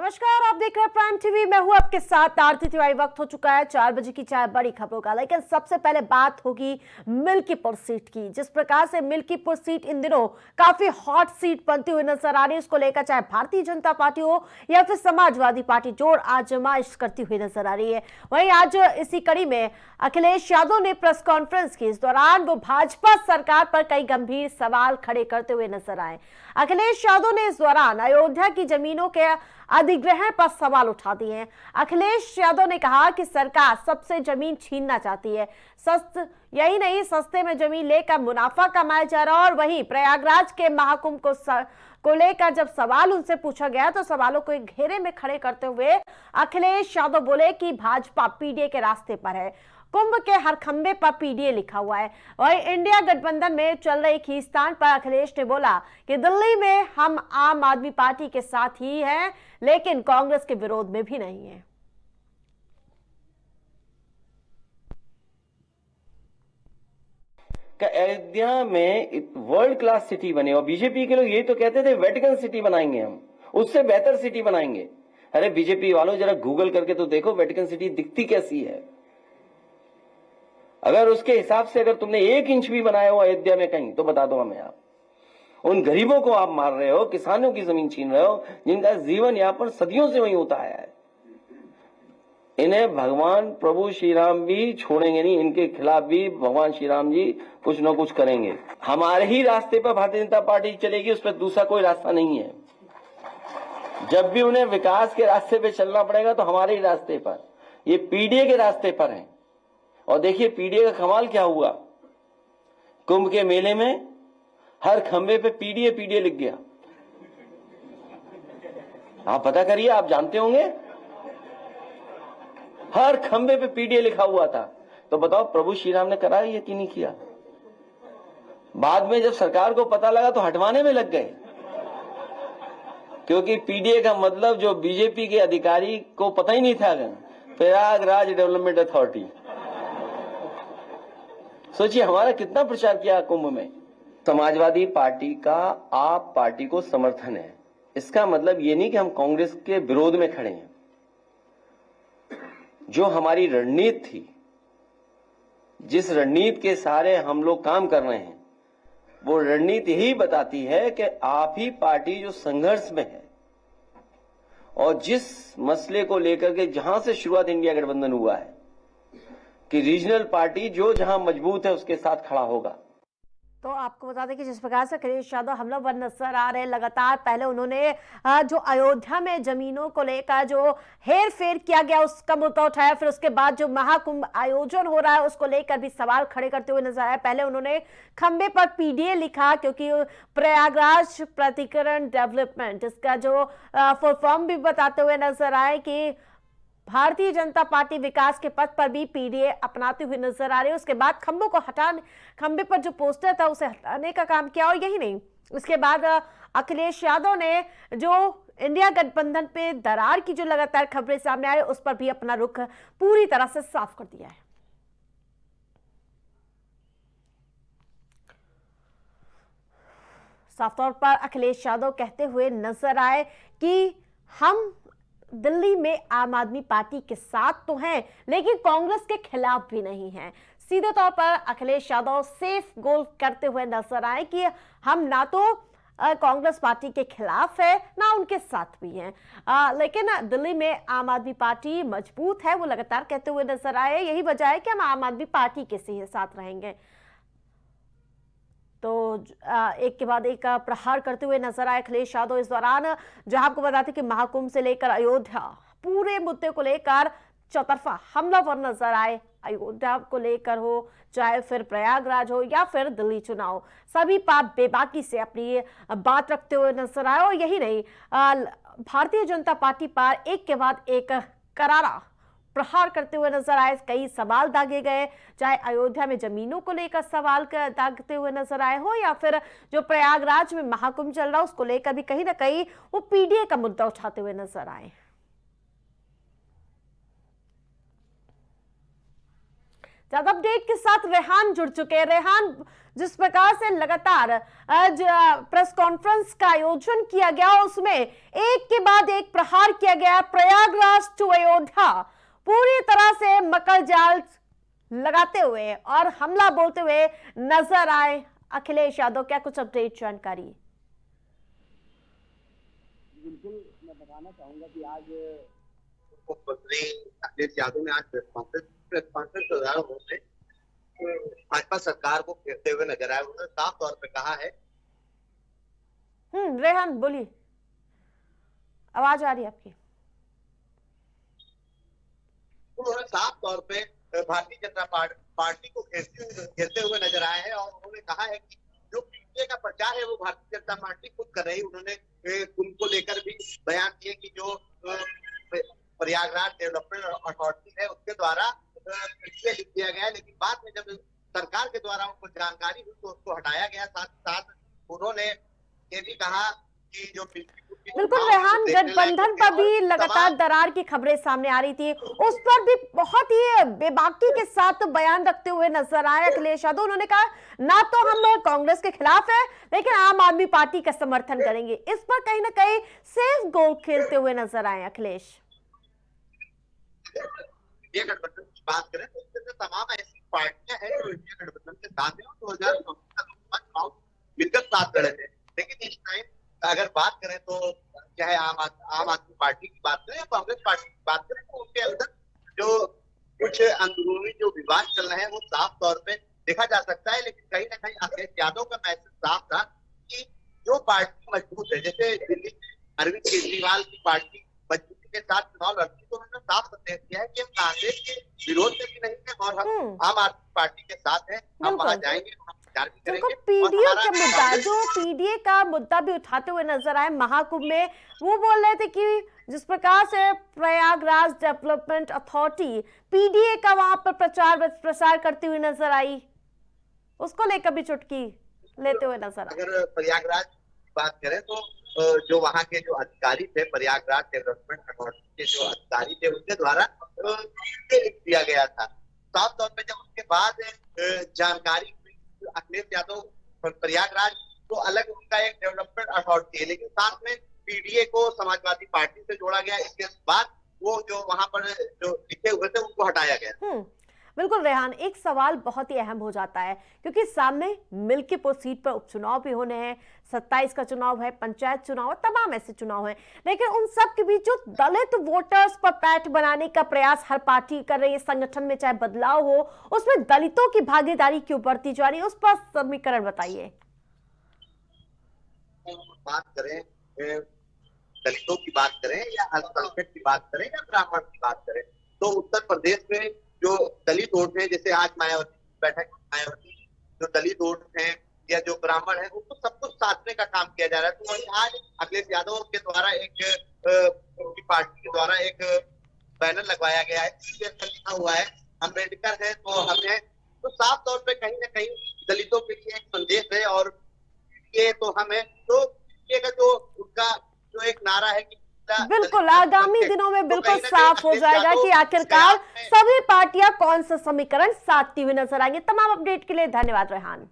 नमस्कार, आप देख रहे हैं प्राइम टीवी। मैं हूं आपके साथ आरती तिवारी। वक्त हो चुका है 4 बजे की चाय बड़ी खबरों का, लेकिन सबसे पहले बात होगी मिल्कीपुर सीट की। जिस प्रकार से मिल्कीपुर सीट इन दिनों काफी हॉट सीट बनती हुई नजर आ रही है, उसको लेकर चाहे भारतीय जनता पार्टी हो या फिर समाजवादी पार्टी जोर आजमाइश करती हुई नजर आ रही है। वहीं आज इसी कड़ी में अखिलेश यादव ने प्रेस कॉन्फ्रेंस की। इस दौरान वो भाजपा सरकार पर कई गंभीर सवाल खड़े करते हुए नजर आए। अखिलेश यादव ने इस दौरान अयोध्या की जमीनों के अधिग्रहण पर सवाल उठा दिए हैं। अखिलेश यादव ने कहा कि सरकार सबसे जमीन छीनना चाहती है। यही नहीं, सस्ते में जमीन लेकर मुनाफा कमाया जा रहा है। और वहीं प्रयागराज के महाकुंभ को लेकर जब सवाल उनसे पूछा गया तो सवालों को एक घेरे में खड़े करते हुए अखिलेश यादव बोले कि भाजपा पीडीए के रास्ते पर है। कुंभ के हर खंबे पर पीडीए लिखा हुआ है। और इंडिया गठबंधन में चल रही खींचतान पर अखिलेश ने बोला कि दिल्ली में हम आम आदमी पार्टी के साथ ही हैं, लेकिन कांग्रेस के विरोध में भी नहीं है। अयोध्या में वर्ल्ड क्लास सिटी बने और बीजेपी के लोग ये तो कहते थे वेटिकन सिटी बनाएंगे, हम उससे बेहतर सिटी बनाएंगे। अरे बीजेपी वालों, जरा गूगल करके तो देखो वेटिकन सिटी दिखती कैसी है। अगर उसके हिसाब से अगर तुमने 1 इंच भी बनाया हो अयोध्या में कहीं तो बता दो हमें। आप उन गरीबों को आप मार रहे हो, किसानों की जमीन छीन रहे हो, जिनका जीवन यापन सदियों से वहीं होता आया है। इन्हें भगवान प्रभु श्री राम भी छोड़ेंगे नहीं, इनके खिलाफ भी भगवान श्री राम जी कुछ न कुछ करेंगे। हमारे ही रास्ते पर भारतीय जनता पार्टी चलेगी, उस पर दूसरा कोई रास्ता नहीं है। जब भी उन्हें विकास के रास्ते पे चलना पड़ेगा तो हमारे ही रास्ते पर, ये पीडीए के रास्ते पर है। और देखिए पीडीए का कमाल क्या हुआ, कुंभ के मेले में हर खंबे पे पीडीए पीडीए लिख गया। आप पता करिए, आप जानते होंगे हर खंबे पे पीडीए लिखा हुआ था। तो बताओ प्रभु श्री राम ने करा ये कि नहीं किया? बाद में जब सरकार को पता लगा तो हटवाने में लग गए, क्योंकि पीडीए का मतलब जो बीजेपी के अधिकारी को पता ही नहीं था, प्रयागराज डेवलपमेंट अथॉरिटी। सोचिए हमारा कितना प्रचार किया कुंभ में। समाजवादी पार्टी का आप पार्टी को समर्थन है, इसका मतलब ये नहीं कि हम कांग्रेस के विरोध में खड़े हैं। जो हमारी रणनीति थी, जिस रणनीति के सहारे हम लोग काम कर रहे हैं, वो रणनीति यही बताती है कि आप ही पार्टी जो संघर्ष में है और जिस मसले को लेकर के जहां से शुरुआत इंडिया गठबंधन हुआ है कि रीजनल पार्टी जो जहां मजबूत है उसके साथ खड़ा होगा। तो आपको बता दें कि जिस प्रकार से अखिलेश यादव हमलावर नजर आ रहे हैं, लगातार पहले उन्होंने जो अयोध्या में जमीनों को लेकर जो हेर फेर किया गया उसका मुद्दा उठाया। फिर उसके बाद जो महाकुंभ आयोजन हो रहा है उसको लेकर भी सवाल खड़े करते हुए नजर आए। पहले उन्होंने खंबे पर पीडीए लिखा, क्योंकि प्रयागराज प्राधिकरण डेवलपमेंट, इसका जो फुल फॉर्म भी बताते हुए नजर आए कि भारतीय जनता पार्टी विकास के पथ पर भी पीडीए अपनाती हुई नजर आ रही है। उसके बाद खंभों को हटाने, खंबे पर जो पोस्टर था उसे हटाने का काम किया। और यही नहीं, उसके बाद अखिलेश यादव ने जो इंडिया गठबंधन पे दरार की जो लगातार खबरें सामने आई उस पर भी अपना रुख पूरी तरह से साफ कर दिया है। साफ तौर पर अखिलेश यादव कहते हुए नजर आए कि हम दिल्ली में आम आदमी पार्टी के साथ तो हैं, लेकिन कांग्रेस के खिलाफ भी नहीं हैं। सीधे तौर पर अखिलेश यादव सेफ गोल करते हुए नजर आए कि हम ना तो कांग्रेस पार्टी के खिलाफ है ना उनके साथ भी हैं, लेकिन दिल्ली में आम आदमी पार्टी मजबूत है, वो लगातार कहते हुए नजर आए। यही वजह है कि हम आम आदमी पार्टी के साथ रहेंगे। तो एक के बाद एक प्रहार करते हुए नजर आए अखिलेश यादव इस दौरान, जहां आपको बताते कि महाकुंभ से लेकर अयोध्या पूरे मुद्दे को लेकर चौतरफा हमलावर नजर आए। अयोध्या को लेकर हो, चाहे फिर प्रयागराज हो या फिर दिल्ली चुनाव, सभी पर बेबाकी से अपनी बात रखते हुए नजर आए। और यही नहीं, भारतीय जनता पार्टी पर एक के बाद एक करारा प्रहार करते हुए नजर आए। कई सवाल दागे गए, चाहे अयोध्या में जमीनों को लेकर सवाल दागते हुए नजर आए हो या फिर जो प्रयागराज में महाकुंभ चल रहा उसको लेकर भी कहीं ना कहीं वो पीडीए का मुद्दा उठाते हुए नजर आए। ज्यादा अपडेट के साथ रेहान जुड़ चुके हैं। रेहान, जिस प्रकार से लगातार आज प्रेस कॉन्फ्रेंस का आयोजन किया गया, उसमें एक के बाद एक प्रहार किया गया। प्रयागराज टू अयोध्या पूरी तरह से मकर जाल लगाते हुए और हमला बोलते हुए नजर आए अखिलेश यादव। क्या कुछ अपडेट जानकारी? बिल्कुल, मैं बताना चाहूंगा कि आज मुख्यमंत्री अखिलेश यादव ने आज प्रेस कॉन्फ्रेंस के दौरान उन्होंने भाजपा सरकार को घेरते हुए नजर आए। उन्होंने साफ तौर पे कहा है। रेहान बोलिए, आवाज आ रही है आपकी। उन्होंने साफ तौर पे भारतीय जनता पार्टी को घेरते हुए नजर आए हैं और उन्होंने कहा है कि जो पीडीए का प्रचार है वो भारतीय जनता पार्टी खुद कर रही है। उन्होंने कुंभ को लेकर भी बयान दिए कि जो प्रयागराज डेवलपमेंट अथॉरिटी है उसके द्वारा इसलिए लिख दिया गया है, लेकिन बाद में जब सरकार के द्वारा उनको जानकारी हुई तो उसको हटाया गया। साथ ही साथ उन्होंने ये भी कहा कि जो बिल्कुल रेहान, गठबंधन पर भी लगातार दरार की खबरें सामने आ रही थी, उस पर भी बहुत ही बेबाकी के साथ बयान रखते हुए नजर आए अखिलेश यादव। उन्होंने कहा ना तो हम कांग्रेस के खिलाफ है लेकिन आम आदमी पार्टी का समर्थन करेंगे। इस पर कहीं ना कहीं सेफ गोल खेलते हुए नजर आए अखिलेश। ये गठबंधन की बात करें तो इसमें तमाम ऐसी पार्टियां हैं जो इंडिया गठबंधन के साथ हैं और 2024 का मिलकर साथ लड़े थे। लेकिन इस टाइम अगर बात करें तो चाहे आम आदमी पार्टी की बात करें या कांग्रेस पार्टी की बात करें तो उनके अंदर जो कुछ अंदरूनी जो विवाद चल रहे हैं वो साफ तौर पे देखा जा सकता है। लेकिन कहीं ना कहीं अखिलेश यादव का मैसेज साफ था कि जो पार्टी मजबूत है, जैसे दिल्ली में अरविंद केजरीवाल की पार्टी मजबूती के साथ चुनाव लड़ती तो उन्होंने साफ संदेश दिया है कि हम कांग्रेस के विरोध में भी नहीं है और हम आम आदमी पार्टी के साथ हैं। हम वहां जाएंगे, पीडीए का मुद्दा, जो पीडीए का मुद्दा भी उठाते हुए नजर आए महाकुंभ में, वो बोल रहे थे कि जिस प्रकार से प्रयागराज डेवलपमेंट अथॉरिटी पीडीए का वहां पर प्रसार करती हुई नजर आई, उसको लेकर भी चुटकी लेते हुए नजर आए। अगर प्रयागराज की बात करें तो जो वहां के जो अधिकारी थे, प्रयागराज डेवलपमेंट अथॉरिटी के जो अधिकारी थे उनके द्वारा लिख दिया गया था। साफ तौर पे जब उसके बाद जानकारी अखिलेश यादव प्रयागराज तो अलग उनका एक डेवलपमेंट अथॉरिटी है, लेकिन साथ में पीडीए को समाजवादी पार्टी से जोड़ा गया। इसके बाद वो जो वहां पर जो लिखे हुए थे उनको हटाया गया। बिल्कुल रेहान, एक सवाल बहुत ही अहम हो जाता है क्योंकि सामने मिल्कीपुर सीट पर उपचुनाव भी होने हैं, 27 का चुनाव है, पंचायत चुनाव है, तमाम ऐसे चुनाव हैं, लेकिन उन सब के बीच जो दलित वोटर्स पर पैठ बनाने का प्रयास हर पार्टी कर रही है, संगठन में चाहे बदलाव हो, उसमें दलितों की भागीदारी क्यों बढ़ती जा रही है, उस पर समीकरण बताइए। बात करें दलितों की बात करें या अल्पसंख्यक की बात करें या ब्राह्मण की बात करें तो उत्तर प्रदेश में जो दलित वोट है, जैसे आज मायावती बैठक मायावती जो दलित वोट है या जो ब्राह्मण है उनको सब कुछ साधने का काम किया जा रहा है। तो वही आज अखिलेश यादव के द्वारा उनकी पार्टी के द्वारा एक बैनर लगवाया गया है, लिखा हुआ है अम्बेडकर है तो हमें, तो साफ तौर पे कहीं ना कहीं दलितों के लिए एक संदेश है और ये तो हमें तो ये का जो उनका जो एक नारा है कि बिल्कुल आगामी दिनों में बिल्कुल साफ हो जाएगा कि आखिरकार सभी पार्टियां कौन सा समीकरण साधती हुई नजर आएंगी। तमाम अपडेट के लिए धन्यवाद रेहान।